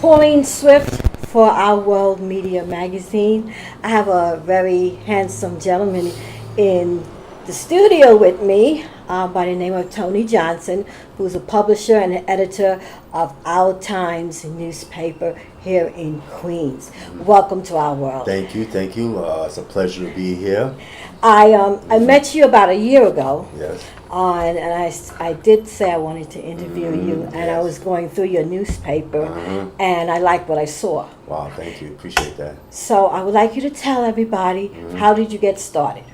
Pauline Swift for Our World Media Magazine. I have a very handsome gentleman in the studio with me by the name of Tony Johnson, who's a publisher and an editor of Our Times newspaper here in Queens. Welcome to Our World. Thank you. It's a pleasure to be here. I met you about a year ago. Yes. And I did say I wanted to interview you, and yes. I was going through your newspaper, and I liked what I saw. Wow, thank you. Appreciate that. So I would like you to tell everybody, how did you get started?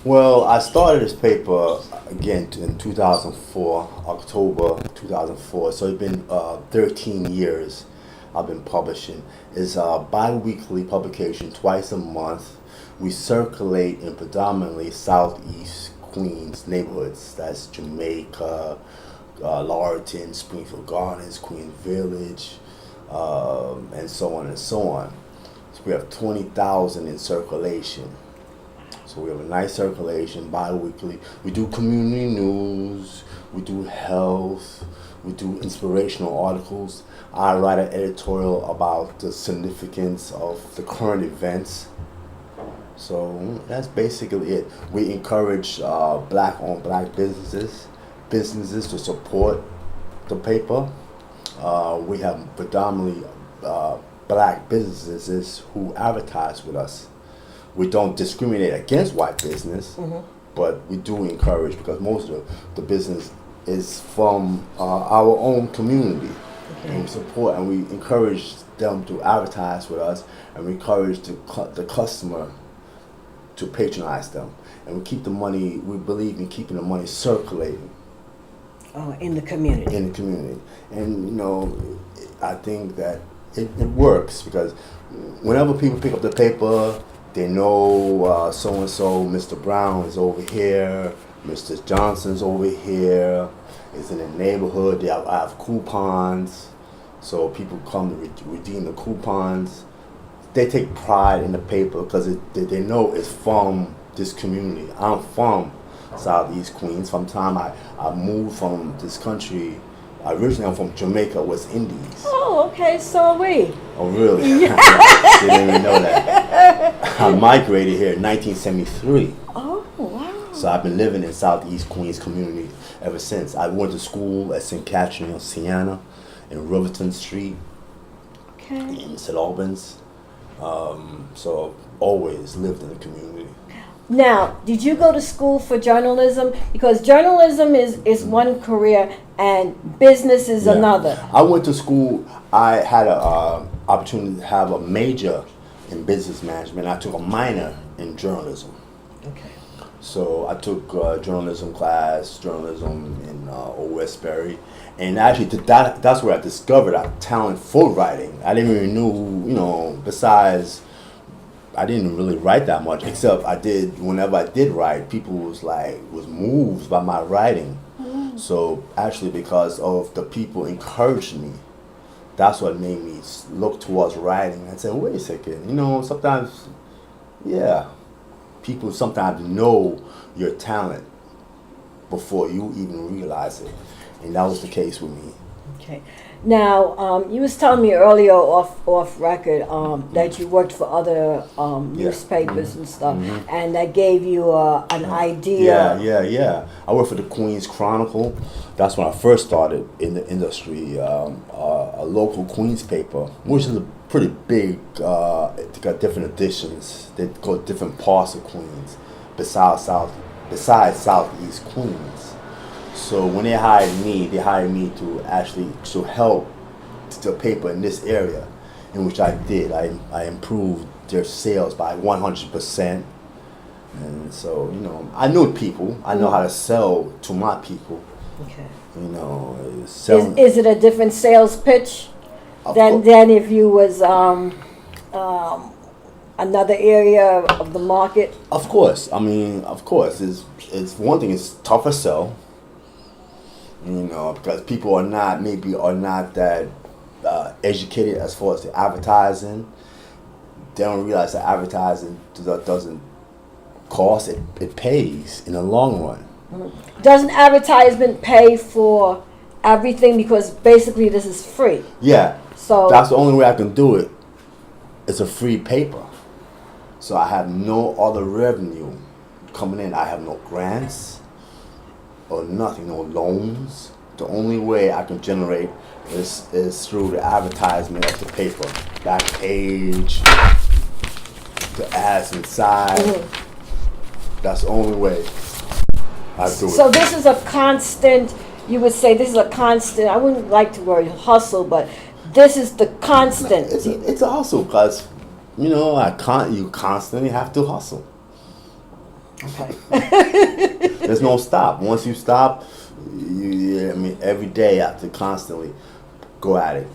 Well, I started this paper, again, in 2004, October 2004. So it's been 13 years I've been publishing. It's a bi-weekly publication, twice a month. We circulate in predominantly Southeast Queens neighborhoods. That's Jamaica, Laurelton, Springfield Gardens, Queens Village, and so on and so on. So we have 20,000 in circulation. So we have a nice circulation bi-weekly. We do community news, we do health, we do inspirational articles. I write an editorial about the significance of the current events. So that's basically it. We encourage black-owned black businesses to support the paper. We have predominantly black businesses who advertise with us. We don't discriminate against white business, but we do encourage, because most of the business is from our own community. Okay. And we support and we encourage them to advertise with us, and we encourage the customer to patronize them, and we keep the money. We believe in keeping the money circulating. In the community. In the community, and I think that it works, because whenever people pick up the paper, they know so and so, Mr. Brown is over here, Mr. Johnson's over here. It's in the neighborhood. I have coupons, so people come to redeem the coupons. They take pride in the paper because they know it's from this community. I'm from Southeast Queens. From the time I moved from this country, originally I'm from Jamaica, West Indies. Oh, okay, so are we. Oh, really? Yeah. Didn't even know that. I migrated here in 1973. Oh, wow. So I've been living in Southeast Queens community ever since. I went to school at St. Catherine of Siena in Riverton Street, in St. Albans. So I've always lived in the community. Now, did you go to school for journalism? Because journalism is one career and business is another. I went to school. I had an opportunity to have a major in business management. I took a minor in journalism. Okay. So I took journalism in Old Westbury, and actually that's where I discovered a talent for writing. I didn't even know, besides, I didn't really write that much, except whenever I did write, people was moved by my writing. So actually, because of the people encouraged me, that's what made me look towards writing. I said, wait a second, sometimes, people sometimes know your talent before you even realize it, and that was the case with me. Okay. Now, you was telling me earlier off record that you worked for other newspapers and stuff, and that gave you an idea. Yeah. I worked for the Queens Chronicle. That's when I first started in the industry. A local Queens paper, which is a pretty big. They got different editions. They go different parts of Queens, besides Southeast Queens. So when they hired me to help the paper in this area, in which I did. I improved their sales by 100%. And so, I know people. I know how to sell to my people. Okay. Selling. Is it a different sales pitch than if you was another area of the market? Of course. It's one thing. It's tougher sell. Because people are not that educated as far as the advertising. They don't realize that advertising doesn't cost. It pays in the long run. Doesn't advertisement pay for everything, because basically this is free? Yeah. So that's the only way I can do it. It's a free paper. So I have no other revenue coming in. I have no grants or nothing, no loans. The only way I can generate is through the advertisement of the paper. Back page, the ads inside. That's the only way I do it. So this is a constant, you would say this is a constant, I wouldn't like to word hustle, but this is the constant. It's a hustle because, you constantly have to hustle. Okay. There's no stop. Once you stop, every day I have to constantly go at it.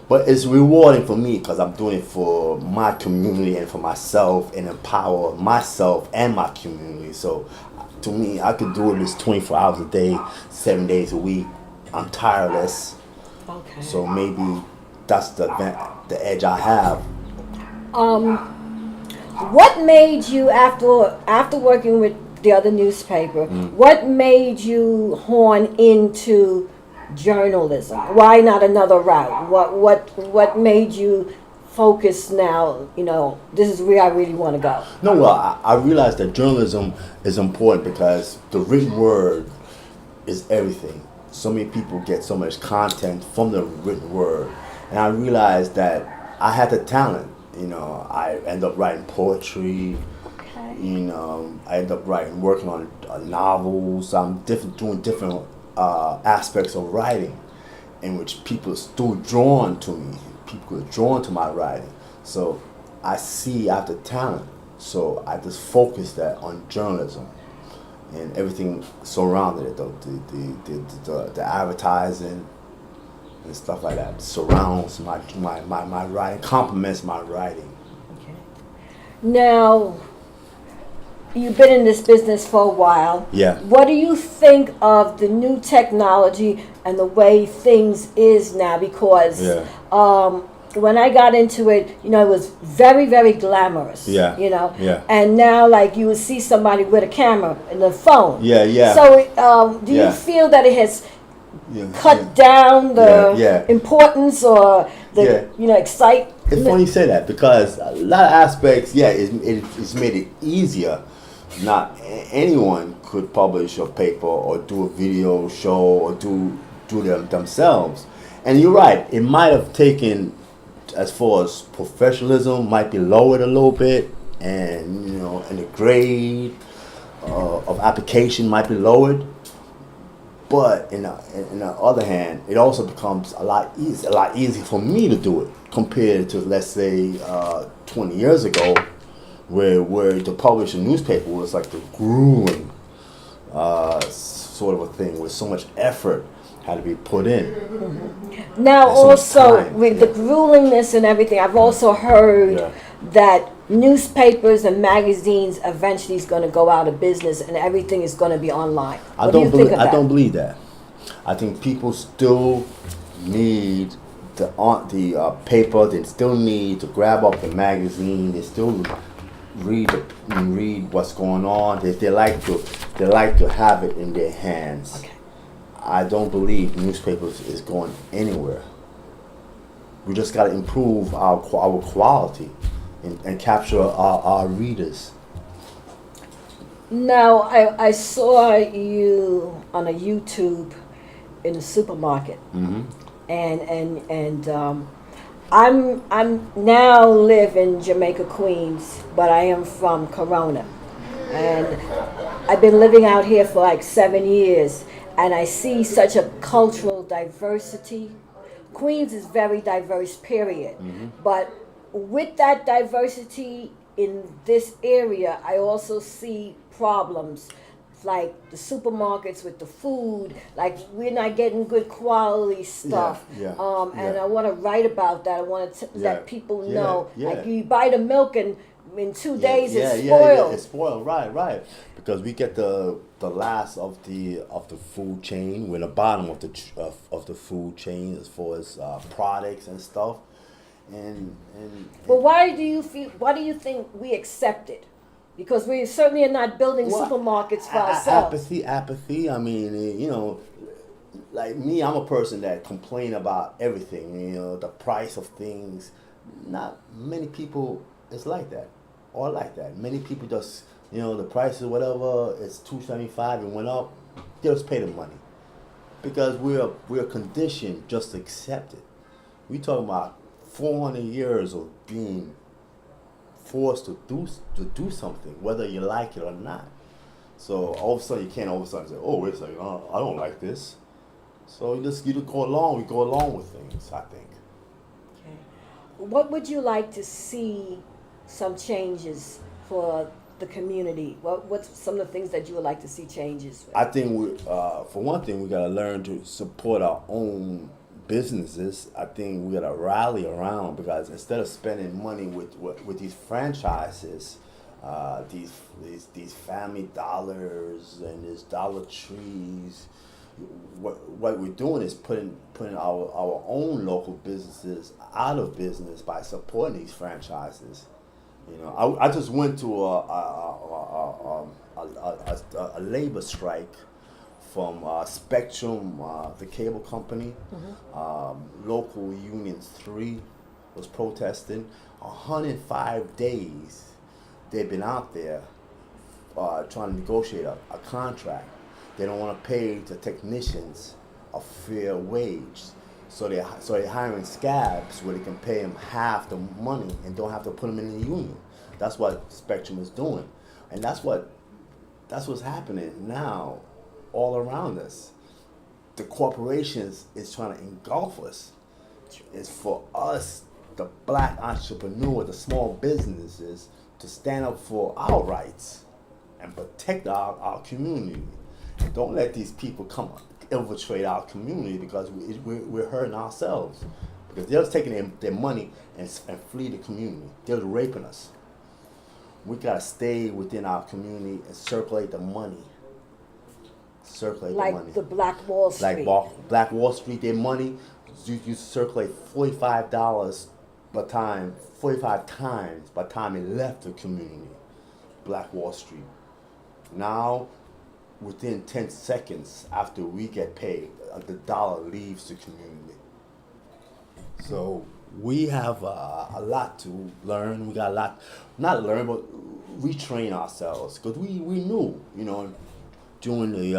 But it's rewarding for me because I'm doing it for my community and for myself and empower myself and my community. So to me, I could do it this 24 hours a day, 7 days a week. I'm tireless. Okay. So maybe that's the edge I have. What made you, after working with the other newspaper, what made you horn into journalism? Why not another route? What made you focus now? This is where I really want to go. No, well, I realized that journalism is important because the written word is everything. So many people get so much content from the written word, and I realized that I had the talent. I end up writing poetry. Okay. I end up working on novels. I'm doing different aspects of writing, in which people are still drawn to me. People are drawn to my writing. So I have the talent. So I just focus that on journalism and everything surrounding it. The advertising and stuff like that surrounds my writing, complements my writing. Okay. Now, you've been in this business for a while. Yeah. What do you think of the new technology and the way things is now? Because when I got into it, it was very, very glamorous. Yeah. Yeah. And now, like, you would see somebody with a camera and a phone. Yeah, yeah. So, do you feel that it has cut down the importance or the excitement? It's funny you say that because a lot of aspects, it's made it easier. Not anyone could publish a paper or do a video show or do them themselves. And you're right, it might have taken, as far as professionalism, might be lowered a little bit, and and the grade of application might be lowered. But in the other hand, it also becomes a lot easier for me to do it compared to, let's say, 20 years ago, where to publish a newspaper was like the grueling sort of a thing, where so much effort had to be put in. Now, also with the gruelingness and everything, I've also heard that newspapers and magazines eventually is going to go out of business and everything is going to be online. I don't believe that. I think people still need the paper. They still need to grab up the magazine. They still read what's going on. They like to have it in their hands. Okay. I don't believe newspapers is going anywhere. We just got to improve our quality and capture our readers. Now, I saw you on a YouTube in a supermarket, and I'm now live in Jamaica, Queens, but I am from Corona, and I've been living out here for like 7 years, and I see such a cultural diversity. Queens is very diverse, period, but with that diversity in this area, I also see problems like the supermarkets with the food, like we're not getting good quality stuff. And I want to write about that. I want to let people know, like you buy the milk and in 2 days it's spoiled. It's spoiled, right. Because we get the last of the food chain. We're in the bottom of the food chain as far as products and stuff. But why do you think we accept it? Because we certainly are not building supermarkets for ourselves. Apathy. I mean, like me, I'm a person that complain about everything. You know, the price of things. Not many people is like that, or like that. Many people just, you know, the price of whatever it's $2.75 and went up. They just pay the money because we're conditioned just to accept it. We talking about 400 years of being forced to do something, whether you like it or not. So all of a sudden you can't all of a sudden say, "Oh, wait a second, I don't like this." So you just go along. We go along with things. I think. Okay. What would you like to see some changes for the community? What's some of the things that you would like to see changes with? I think for one thing, we gotta learn to support our own businesses. I think we gotta rally around because instead of spending money with these franchises, these Family Dollars and these Dollar Trees, what we're doing is putting our own local businesses out of business by supporting these franchises. You know, I just went to a labor strike from Spectrum, the cable company. Local Union 3 was protesting. 105 days they've been out there trying to negotiate a contract. They don't want to pay the technicians a fair wage. So they're hiring scabs where they can pay them half the money and don't have to put them in the union. That's what Spectrum is doing, and that's what's happening now, all around us. The corporations is trying to engulf us. It's for us, the black entrepreneur, the small businesses, to stand up for our rights and protect our community. Don't let these people come infiltrate our community because we're hurting ourselves. Because they're just taking their money and flee the community. They're raping us. We gotta stay within our community and circulate the money. Circulate the money. Like the Black Wall Street. Like Black Wall Street, their money, you circulate $45 by time, 45 times by the time it left the community. Black Wall Street. Now, within 10 seconds after we get paid, the dollar leaves the community. So we have a lot to learn. We got a lot, not learn, but retrain ourselves. Because we knew, you know, during the,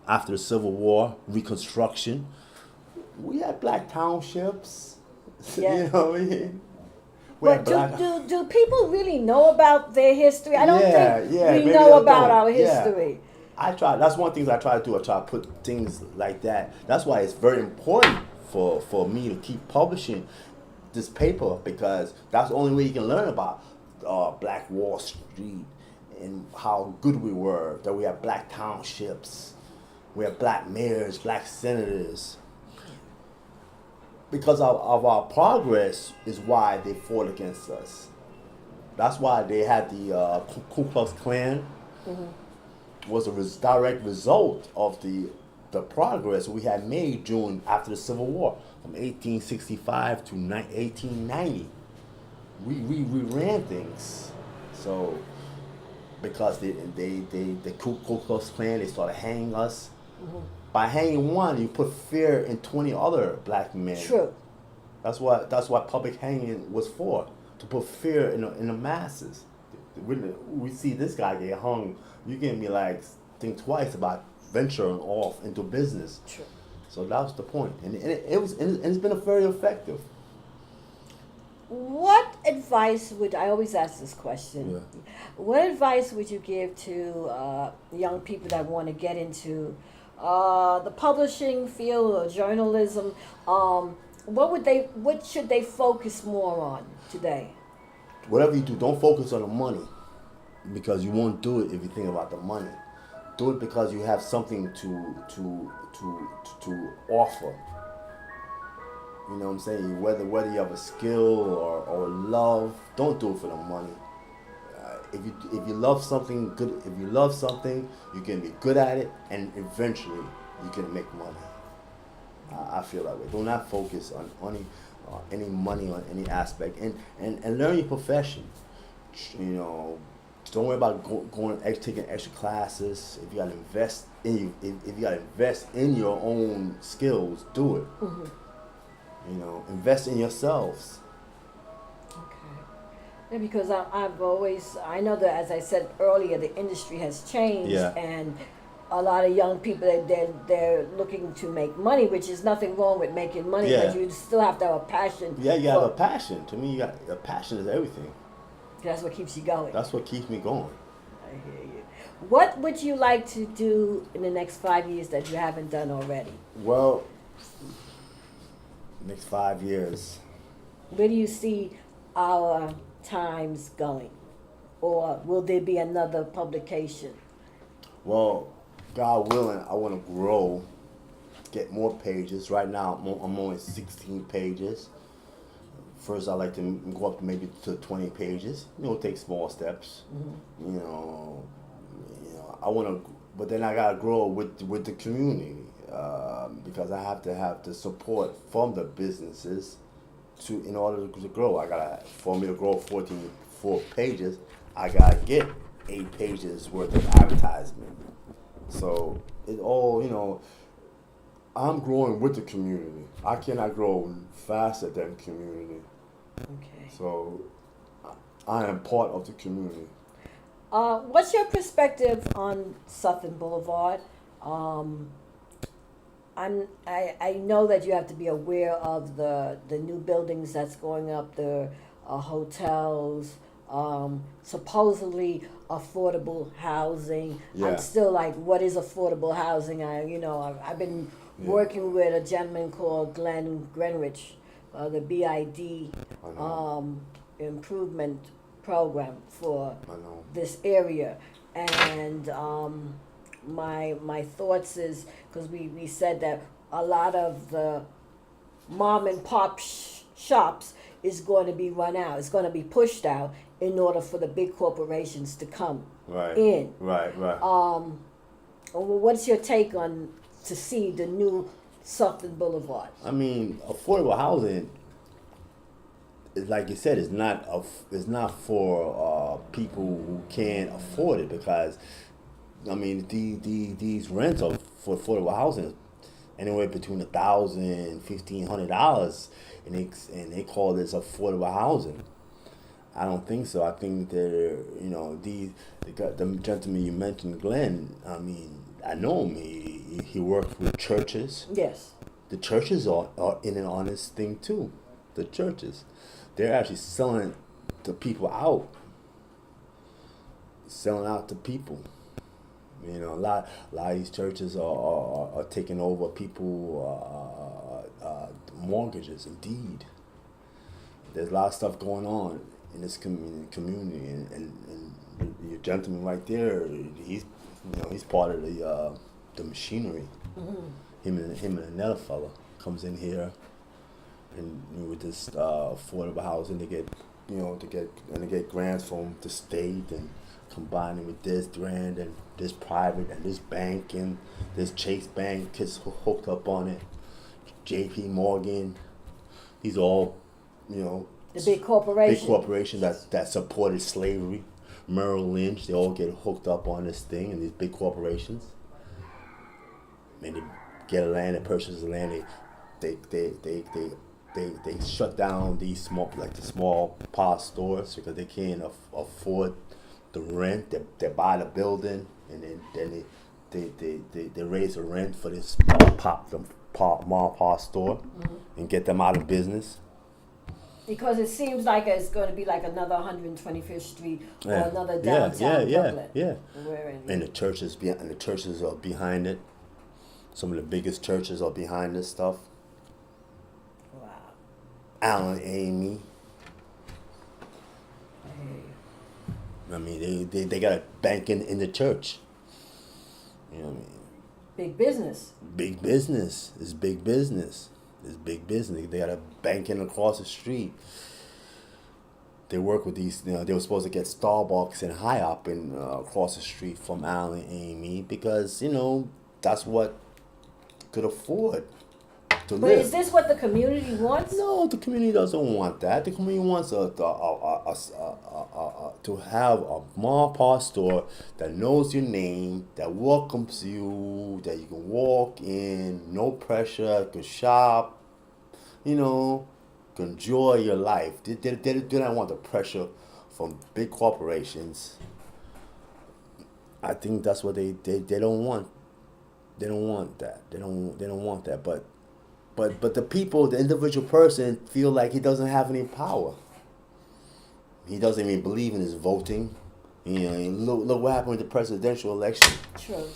after the Civil War, Reconstruction, we had black townships. Yeah. You know what I mean? But do people really know about their history? I don't think we maybe know they about don't. our Yeah. history. I try. That's one thing I try to do. I try to put things like that. That's why it's very important for me to keep publishing this paper because that's the only way you can learn about Black Wall Street and how good we were. That we have black townships, we have black mayors, black senators. Because of our progress is why they fought against us. That's why they had the Ku Klux Klan. Was a direct result of the progress we had made after the Civil War from 1865 to 1890. We ran things. So because the Ku Klux Klan, they started hanging us. By hanging one, you put fear in 20 other black men. True. That's what public hanging was for, to put fear in the masses. We see this guy get hung, you can be like, think twice about venturing off into business. True. So that was the point, and it's been very effective. What advice I always ask this question? Yeah. What advice would you give to young people that want to get into the publishing field or journalism? What should they focus more on today? Whatever you do, don't focus on the money, because you won't do it if you think about the money. Do it because you have something to offer. You know what I'm saying? Whether you have a skill or love, don't do it for the money. If you love something good, if you love something, you can be good at it, and eventually you can make money. I feel that way. Do not focus on any money on any aspect, and learn your profession. You know, Don't worry about taking extra classes. If you gotta invest in if you gotta invest in your own skills, do it. Invest in yourselves. Okay. Yeah, because I know that, as I said earlier, the industry has changed, Yeah. and a lot of young people, they're looking to make money, which is nothing wrong with making money, Yeah. but you still have to have a passion. Yeah, you have a passion. To me, a passion is everything. That's what keeps you going. That's what keeps me going. I hear you. What would you like to do in the next 5 years that you haven't done already? Well, next 5 years. Where do you see our times going? Or will there be another publication? Well, God willing, I want to grow, get more pages. Right now, I'm only 16 pages. First, I'd like to go up maybe to 20 pages. Take small steps. I want to, but then I gotta grow with the community because I have to have the support from the businesses in order to grow. For me to grow 4 pages, I gotta get 8 pages worth of advertisement. So it all, I'm growing with the community. I cannot grow faster than community. Okay. So I am part of the community. What's your perspective on Southern Boulevard? I know that you have to be aware of the new buildings that's going up, the hotels, supposedly affordable housing. Yeah. I'm still like, what is affordable housing? I've been working with a gentleman called Glenn Greenwich, the BID improvement program for this area, and my thoughts is, because we said that a lot of the mom and pop shops is going to be run out. It's going to be pushed out in order for the big corporations to come in. Right. What's your take on to see the new Southern Boulevard? I mean, affordable housing, like you said, is not for people who can't afford it, because I mean these rents are for affordable housing anywhere between $1,000 $1,500, and they call this affordable housing. I don't think so. I think the gentleman you mentioned, Glenn. I mean, I know him. He works with churches. Yes. The churches are in an honest thing too. The churches, they're actually selling the people out. Selling out to people. A lot of these churches are taking over people mortgages. Indeed, there's a lot of stuff going on in this community, and your gentleman right there, he's part of the machinery. Him and another fella comes in here, and with this affordable housing, they get grants from the state, and combining with this grant and this private and this bank, and this Chase Bank gets hooked up on it. J.P. Morgan, these are all, the big corporations. Big corporations that supported slavery. Merrill Lynch, they all get hooked up on this thing, and these big corporations. And they get a land, they purchase the land, they shut down these small power stores because they can't afford the rent. They buy the building, and then they raise the rent for this mom store, and get them out of business. Because it seems like it's going to be like another 125th Street or another downtown Brooklyn. Yeah. And the churches are behind it. Some of the biggest churches are behind this stuff. Wow. Alan Amy. I hear you. I mean, they got a bank in the church. You know what I mean? Big business. Big business. It's big business. It's big business. They got a banking across the street. They work with these. They were supposed to get Starbucks and High-Up across the street from Alan Amy, because that's what could afford to live. But is this what the community wants? No, the community doesn't want that. The community wants to to have a mom and pop store that knows your name, that welcomes you, that you can walk in, no pressure, can shop, you know, can enjoy your life. They don't want the pressure from big corporations. I think that's what they don't want. They don't want that. They don't want that. But the people, the individual person, feel like he doesn't have any power. He doesn't even believe in his voting. You know, and look what happened with the presidential election. True.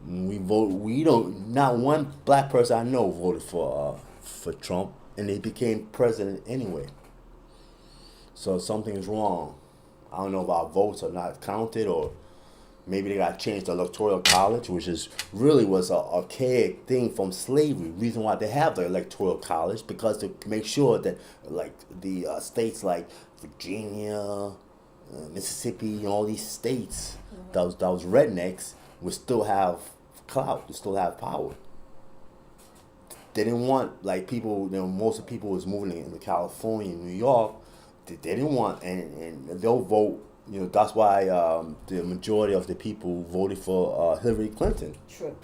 We vote. We don't. Not one black person I know voted for Trump, and he became president anyway. So something's wrong. I don't know if our votes are not counted, or maybe they got changed to electoral college, which is really was a archaic thing from slavery. Reason why they have the electoral college, because to make sure that like the states like Virginia, Mississippi, and all these states that was rednecks would still have clout, would still have power. They didn't want like people. Most of the people was moving into California, New York. They didn't want, and they'll vote. That's why the majority of the people voted for Hillary Clinton, True.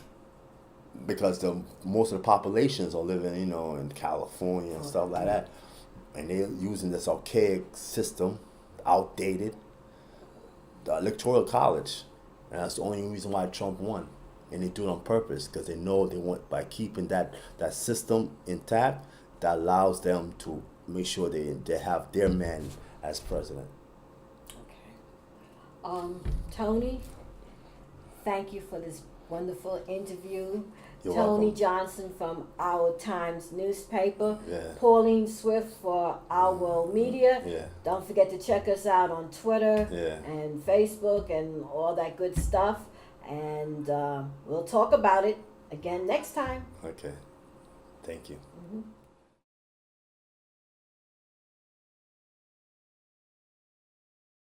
because most of the populations are living, in California and stuff like that, and they're using this archaic system, outdated, the electoral college, and that's the only reason why Trump won, and they do it on purpose because they know they want, by keeping that system intact, that allows them to make sure they have their man as president. Tony, thank you for this wonderful interview. You're Tony welcome. Johnson from Our Times newspaper. Yeah. Pauline Swift for Our World Media. Yeah. Don't forget to check us out on Twitter Yeah. and Facebook and all that good stuff. And we'll talk about it again next time. Okay. Thank you. Mm-hmm.